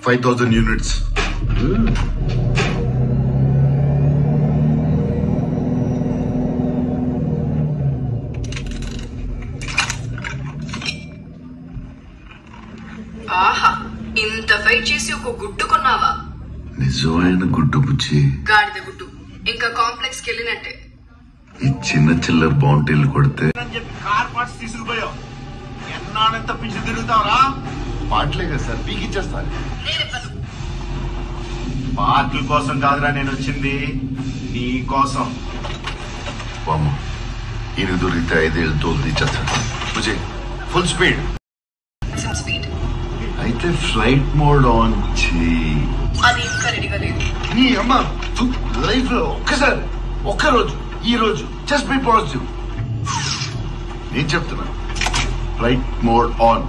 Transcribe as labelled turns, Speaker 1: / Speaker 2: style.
Speaker 1: 5,000 units.
Speaker 2: ఆహా, ఇంత fight చేసి ఒక గుడ్డు కొన్నావా?
Speaker 1: నిజమైన గుడ్డు బుచ్చి.
Speaker 2: గాడిద గుడ్డు. ఇంకా కాంప్లెక్స్ కి వెళ్ళినట్టే.
Speaker 1: ఈ చిన్న చిల్లర బౌంటీలు కొడితే
Speaker 3: కార్ పార్ట్స్ తీసుకుపోయావు. ఎన్నాళ్ళని తప్పించి తిరుగుతావరా?
Speaker 1: పాటలే కదా సార్, పీకిచ్చేస్తాను.
Speaker 3: పార్ట్ల కోసం కాదురా నేను వచ్చింది, నీ కోసం.
Speaker 1: బామ్మ ఈయన దొరికితే 5 ఏళ్ళు తోలు తీసేస్తాను. బుజ్జి ఫుల్ స్పీడ్. అయితే ఫ్లైట్ మోడ్ ఆన్ చేయి.
Speaker 2: అది ఇంకా రెడీగా లేదు.
Speaker 1: నీ అమ్మ లైఫ్ లో ఒక్కరోజు ఈ రోజు జస్ట్ బి పాజిటివ్. నేను చెప్తున్నా, ఫ్లైట్ మోడ్ ఆన్.